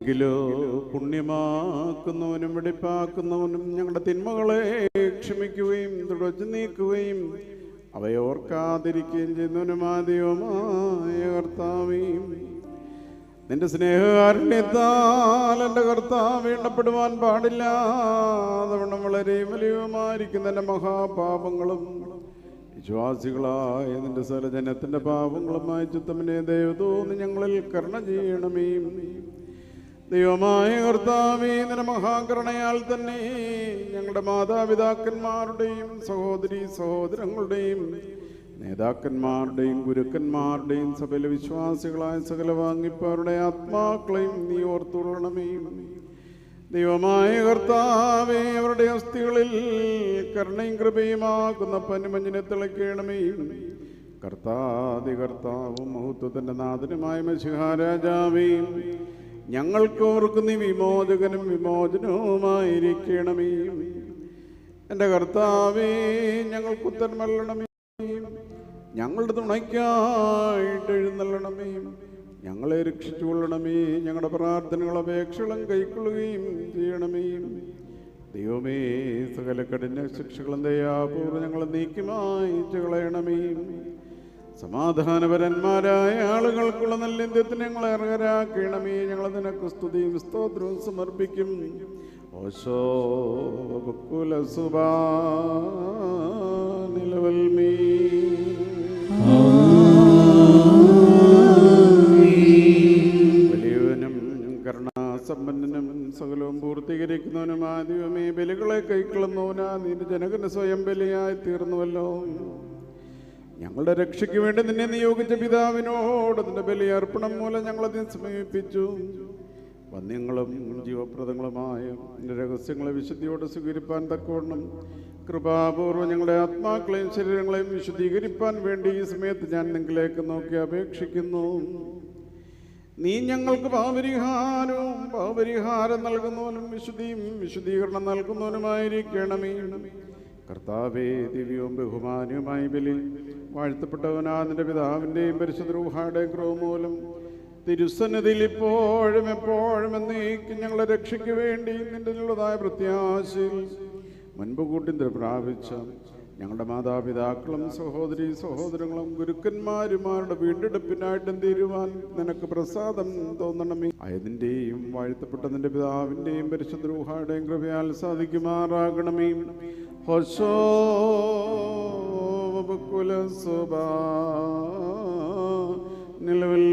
എങ്കിലോ പുണ്യമാക്കുന്നവനും വെടിപ്പാക്കുന്നവനും ഞങ്ങളുടെ തിന്മകളെ ക്ഷമിക്കുകയും തുടച്ചു നീക്കുകയും അവയോർക്കാതിരിക്കുകയും ചെയ്യുന്നവനുമായ ദൈവമായ കർത്താവേ, നിന്റെ സ്നേഹകാരുണ്യത്താൽ എൻ്റെ കർത്താവ് എണ്ണപ്പെടുവാൻ പാടില്ലാതവണ്ണം വളരെ വലിയവുമായിരിക്കുന്ന എൻ്റെ മഹാപാപങ്ങളും വിശ്വാസികളായ നിന്റെ സകലജനത്തിൻ്റെ പാപങ്ങളുമായി ചുത്തമ്മനെ ദൈവത്തോന്ന് ഞങ്ങളിൽ കരുണ ചെയ്യണമേ. ദൈവമായ കർത്താവേ, നിന്റെ മഹാകരുണയാൽ തന്നെ ഞങ്ങളുടെ മാതാപിതാക്കന്മാരുടെയും സഹോദരീ സഹോദരങ്ങളുടെയും നേതാക്കന്മാരുടെയും ഗുരുക്കന്മാരുടെയും സകല വിശ്വാസികളായ സകല വാങ്ങിപ്പവരുടെ ആത്മാക്കളെയും നീ ഓർത്തുകൊള്ളണമേ. ദൈവമായ കർത്താവേ, അവരുടെ അസ്ഥികളിൽ കരുണയും കൃപയുമാകുന്ന പനിമഞ്ഞിനെ തിളയ്ക്കണമേ. കർത്താവും മഹത്വത്തിന്റെ നാഥനുമായ മശിഹാരാജാവേ, ഞങ്ങൾക്ക് ഓർക്ക് നീ വിമോചകനും വിമോചനവുമായിരിക്കണമേ. എൻ്റെ കർത്താവേ, ഞങ്ങൾക്ക് ഉത്തരമല്ലണമേ. ഞങ്ങളുടെ തുണയ്ക്കായിട്ട് എഴുന്നള്ളണമേ. ഞങ്ങളെ രക്ഷിച്ചുകൊള്ളണമേ. ഞങ്ങളുടെ പ്രാർത്ഥനകൾ അപേക്ഷകളും കൈക്കൊള്ളുകയും ചെയ്യണമേ. ദൈവമേ, സകല കഠിന ശിക്ഷകളും ദയാപൂർവ്വം ഞങ്ങളെ നീക്കി മായ്ച്ചു കളയണമേ. സമാധാനപരന്മാരായ ആളുകൾക്കുള്ള നല്ല ഇന്ത്യത്തിന് ഞങ്ങളെ അർഹരാക്കണമേ. ഞങ്ങൾ നിനക്ക് സ്തുതിയും സ്തോത്രവും സമർപ്പിക്കും. ഓശോ നിലവൽമീ. വലിയവനും കരുണാസമ്പന്നനും സകലവും പൂർത്തീകരിക്കുന്നവനുമായ ദൈവമേ, ബലികളെ കൈക്കൊള്ളുന്നവനാ നിന്റെ ജനകന് സ്വയം ബലിയായി തീർന്നുവല്ലോ. ഞങ്ങളുടെ രക്ഷയ്ക്ക് വേണ്ടി നിന്നെ നിയോഗിച്ച പിതാവിനോട് നിന്റെ ബലിയർപ്പണം മൂലം ഞങ്ങളതിനെ സമീപിച്ചു. വന്യങ്ങളും ജീവപ്രദങ്ങളുമായ നിന്റെ രഹസ്യങ്ങളെ വിശുദ്ധിയോടെ സ്വീകരിപ്പാൻ തക്കവണ്ണം കൃപാപൂർവ്വം ഞങ്ങളുടെ ആത്മാക്കളെയും ശരീരങ്ങളെയും വിശുദ്ധീകരിപ്പാൻ വേണ്ടി ഈ സമയത്ത് ഞാൻ നിങ്ങളിലേക്ക് നോക്കി അപേക്ഷിക്കുന്നു. നീ ഞങ്ങൾക്ക് പാപപരിഹാരം നൽകുന്നവനും വിശുദ്ധീകരണം നൽകുന്നവനുമായിരിക്കണമേ. കർത്താവേ, ദിവ്യവും ബഹുമാനവുമായി ബലി വാഴ്ത്തപ്പെട്ടവനാ നിന്റെ പിതാവിൻ്റെയും പരിശുദ്ധ റൂഹായുടെയും കൃപ മൂലം തിരുസന്നിധിയിൽ ഇപ്പോഴും എപ്പോഴും എന്നേക്കും ഞങ്ങളെ രക്ഷയ്ക്ക് വേണ്ടി നിന്റെ ഉള്ളതായ പ്രത്യാശയിൽ മുൻപ് കൂട്ടി പ്രാപിച്ച ഞങ്ങളുടെ മാതാപിതാക്കളും സഹോദരീ സഹോദരങ്ങളും ഗുരുക്കന്മാരുമാരുടെ വീണ്ടെടുപ്പിനായിട്ടും തീരുവാൻ നിനക്ക് പ്രസാദം തോന്നണമേ. ആയതിൻ്റെയും വാഴ്ത്തപ്പെട്ട നിന്റെ പിതാവിൻ്റെയും പരിശുദ്ധ റൂഹായുടെയും കൃപയാൽ സാധിക്കുമാറാകണമേ. ഹോശോ നിലവിൽ